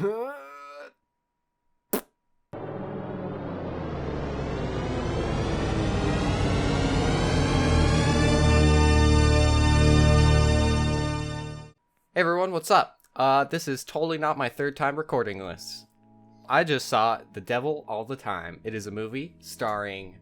Hey everyone, what's up? This is totally not my third time recording this. I just saw The Devil All the Time. It is a movie starring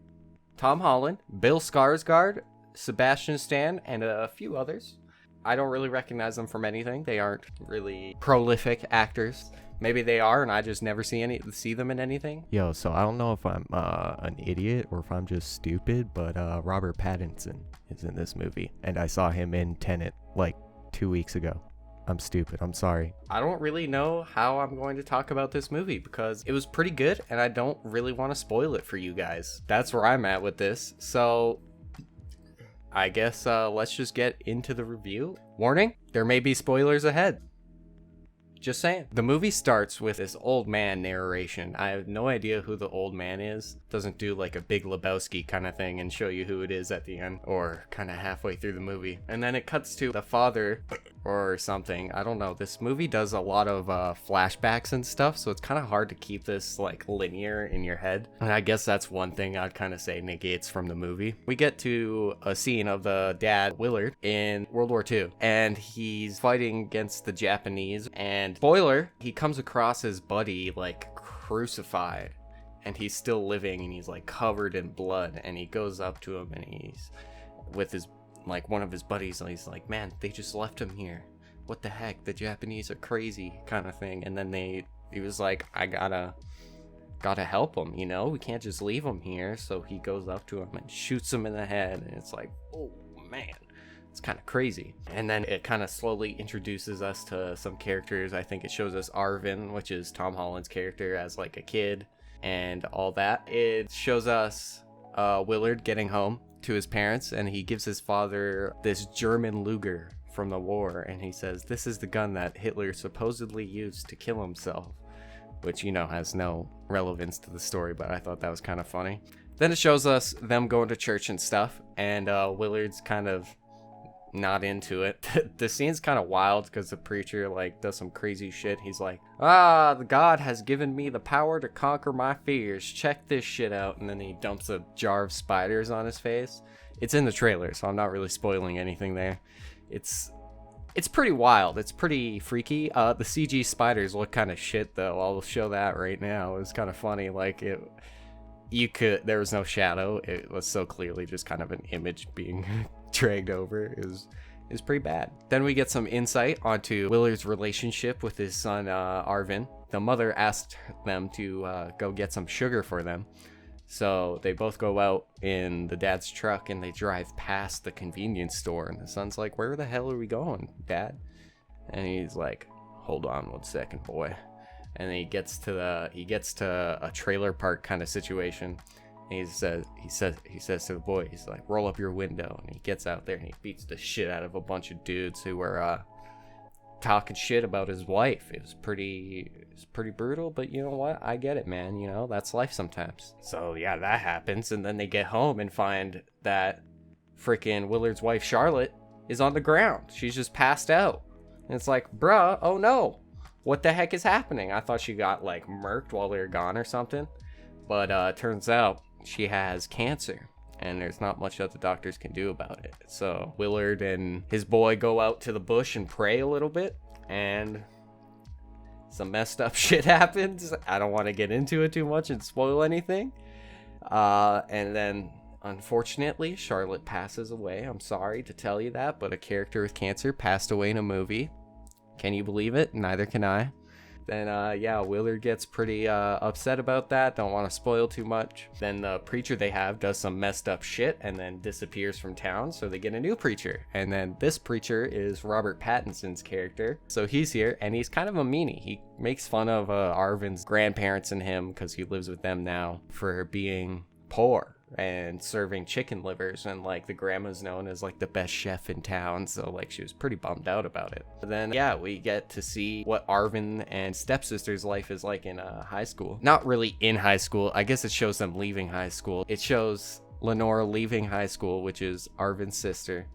Tom Holland, Bill Skarsgård, Sebastian Stan, and a few others. I don't really recognize them from anything. They aren't really prolific actors. Maybe they are, and I just never see them in anything. Yo, so I don't know if I'm an idiot or if I'm just stupid, but Robert Pattinson is in this movie, and I saw him in Tenet like 2 weeks ago. I'm stupid. I'm sorry. I don't really know how I'm going to talk about this movie because it was pretty good and I don't really want to spoil it for you guys. That's where I'm at with this. So I guess let's just get into the review. Warning, there may be spoilers ahead. Just saying. The movie starts with this old man narration. I have no idea who the old man is. Doesn't do like a Big Lebowski kind of thing and show you who it is at the end or kind of halfway through the movie. And then it cuts to the father or something. I don't know. This movie does a lot of flashbacks and stuff, so it's kind of hard to keep this like linear in your head. And I guess that's one thing I'd kind of say negates from the movie. We get to a scene of the dad, Willard, in World War II, and he's fighting against the Japanese, and spoiler, he comes across his buddy like crucified and he's still living and he's like covered in blood, and he goes up to him and he's with his like one of his buddies and he's like, man, they just left him here, what the heck, the Japanese are crazy kind of thing. And then he was like, I gotta help him, you know, we can't just leave him here. So he goes up to him and shoots him in the head, and it's like, oh man, it's kind of crazy. And then it kind of slowly introduces us to some characters. I think it shows us Arvin, which is Tom Holland's character as like a kid and all that. It shows us Willard getting home to his parents, and he gives his father this German Luger from the war, and he says, this is the gun that Hitler supposedly used to kill himself, which, you know, has no relevance to the story, but I thought that was kind of funny. Then it shows us them going to church and stuff, and Willard's kind of not into it. The scene's kind of wild because the preacher like does some crazy shit. He's like, the God has given me the power to conquer my fears, check this shit out, and then he dumps a jar of spiders on his face. It's in the trailer, so I'm not really spoiling anything there. It's pretty wild. It's pretty freaky. The CG spiders look kind of shit though. I'll show that right now. It was kind of funny. Like there was no shadow. It was so clearly just kind of an image being dragged over. It was pretty bad. Then we get some insight onto Willard's relationship with his son Arvin. The mother asked them to go get some sugar for them, so they both go out in the dad's truck and they drive past the convenience store, and the son's like, where the hell are we going, Dad? And he's like, hold on 1 second, boy. And then he gets to a trailer park kind of situation. And he says to the boy, he's like, roll up your window. And he gets out there and he beats the shit out of a bunch of dudes who were talking shit about his wife. It was pretty brutal, but you know what? I get it, man. You know, that's life sometimes. So yeah, that happens. And then they get home and find that freaking Willard's wife, Charlotte, is on the ground. She's just passed out. And it's like, bruh, oh no. What the heck is happening? I thought she got like murked while they were gone or something. But turns out she has cancer, and there's not much that the doctors can do about it. So Willard and his boy go out to the bush and pray a little bit, and some messed up shit happens. I don't want to get into it too much and spoil anything. And then, unfortunately, Charlotte passes away. I'm sorry to tell you that, but a character with cancer passed away in a movie. Can you believe it? Neither can I. Then, Willard gets pretty upset about that. Don't want to spoil too much. Then the preacher they have does some messed up shit and then disappears from town, so they get a new preacher. And then this preacher is Robert Pattinson's character. So he's here, and he's kind of a meanie. He makes fun of Arvin's grandparents and him, because he lives with them now, for being poor and serving chicken livers, and like the grandma's known as like the best chef in town, so like she was pretty bummed out about it. But then we get to see what Arvin and stepsister's life is like in high school. Not really in high school, I guess it shows them leaving high school. It shows Lenore leaving high school, which is Arvin's sister,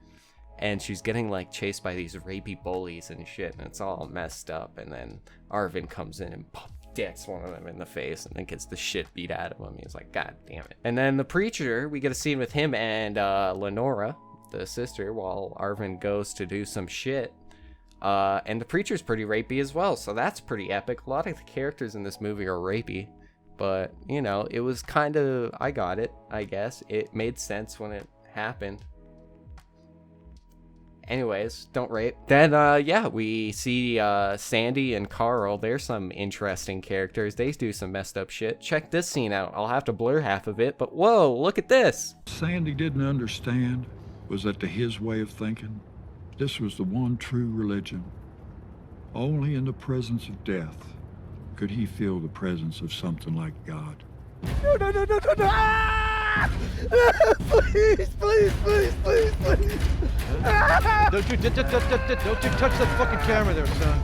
and she's getting like chased by these rapey bullies and shit, and it's all messed up. And then Arvin comes in and dicks one of them in the face and then gets the shit beat out of him. He's like, God damn it. And then the preacher, we get a scene with him and Lenora, the sister, while Arvin goes to do some shit. And the preacher's pretty rapey as well, so that's pretty epic. A lot of the characters in this movie are rapey, but you know, it was kind of, I got it, I guess. It made sense when it happened. Anyways, don't rape. Then, yeah, we see Sandy and Carl. They're some interesting characters. They do some messed up shit. Check this scene out. I'll have to blur half of it, but whoa, look at this. Sandy didn't understand was that to his way of thinking, this was the one true religion. Only in the presence of death could he feel the presence of something like God. No, no, no, no, no, no! Ah! Please, please, please, please, please! Ah! Don't you touch that fucking camera there, son.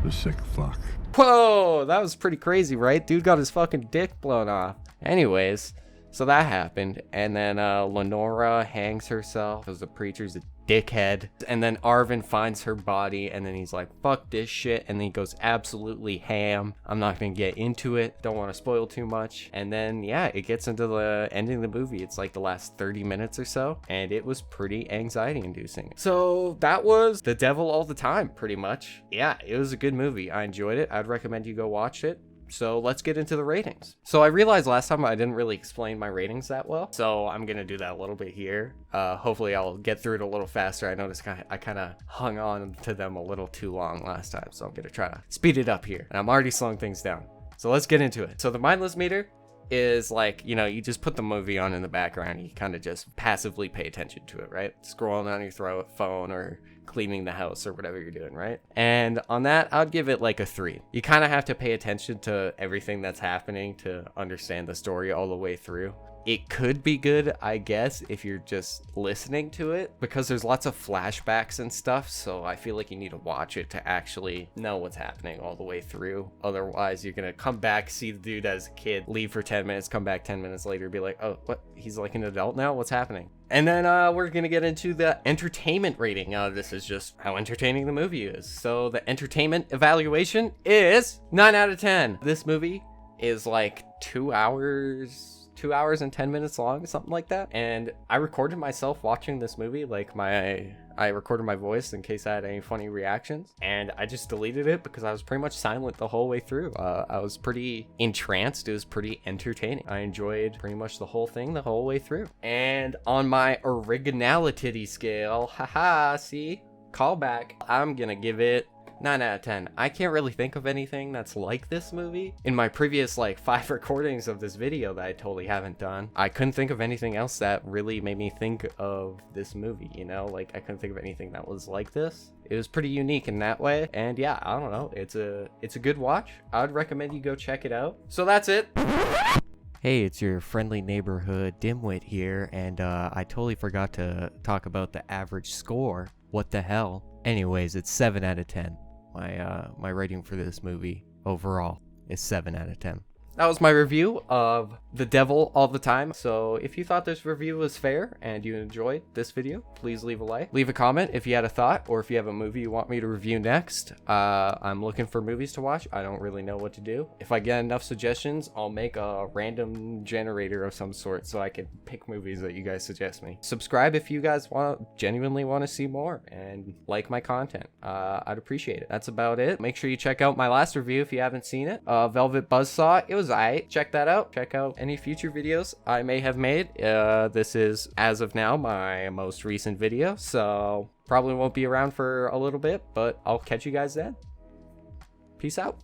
The sick fuck. Whoa, that was pretty crazy, right? Dude got his fucking dick blown off. Anyways, so that happened, and then Lenora hangs herself because the preacher's a dickhead, and then Arvin finds her body, and then he's like, fuck this shit, and then he goes absolutely ham. I'm not gonna get into it, don't want to spoil too much. And then yeah, it gets into the ending of the movie. It's like the last 30 minutes or so, and it was pretty anxiety inducing. So that was The Devil All the Time, pretty much. Yeah, it was a good movie. I enjoyed it. I'd recommend you go watch it. So let's get into the ratings. So I realized last time I didn't really explain my ratings that well, so I'm gonna do that a little bit here. Hopefully I'll get through it a little faster. I noticed I kind of hung on to them a little too long last time, so I'm gonna try to speed it up here. And I'm already slowing things down. So let's get into it. So the mindless meter is like, you know, you just put the movie on in the background. You kind of just passively pay attention to it, right? Scrolling on your phone or cleaning the house or whatever you're doing, right? And on that, I'd give it like a 3. You kind of have to pay attention to everything that's happening to understand the story all the way through. It could be good, I guess, if you're just listening to it, because there's lots of flashbacks and stuff, so I feel like you need to watch it to actually know what's happening all the way through. Otherwise, you're gonna come back, see the dude as a kid, leave for 10 minutes, come back 10 minutes later, be like, oh, what? He's like an adult now? What's happening? And then we're gonna get into the entertainment rating. This is just how entertaining the movie is. So the entertainment evaluation is 9 out of 10. This movie is like 2 hours and 10 minutes long, something like that. And I recorded myself watching this movie, like I recorded my voice in case I had any funny reactions, and I just deleted it because I was pretty much silent the whole way through. I was pretty entranced. It was pretty entertaining. I enjoyed pretty much the whole thing the whole way through. And on my originality scale, haha, see, callback, I'm gonna give it 9 out of 10. I can't really think of anything that's like this movie. In my previous like 5 recordings of this video that I totally haven't done, I couldn't think of anything else that really made me think of this movie, you know? Like, I couldn't think of anything that was like this. It was pretty unique in that way. And yeah, I don't know. It's a good watch. I would recommend you go check it out. So that's it. Hey, it's your friendly neighborhood dimwit here, and I totally forgot to talk about the average score. What the hell? Anyways, it's 7 out of 10. My rating for this movie overall is 7 out of 10. That was my review of The Devil All the Time. So if you thought this review was fair and you enjoyed this video, please leave a like. Leave a comment if you had a thought or if you have a movie you want me to review next. I'm looking for movies to watch. I don't really know what to do. If I get enough suggestions, I'll make a random generator of some sort so I can pick movies that you guys suggest me. Subscribe if you guys genuinely want to see more and like my content. I'd appreciate it. That's about it. Make sure you check out my last review if you haven't seen it. Velvet Buzzsaw. It was aight. Check that out. Check out any future videos I may have made. This is, as of now, my most recent video, so probably won't be around for a little bit, but I'll catch you guys then. Peace out.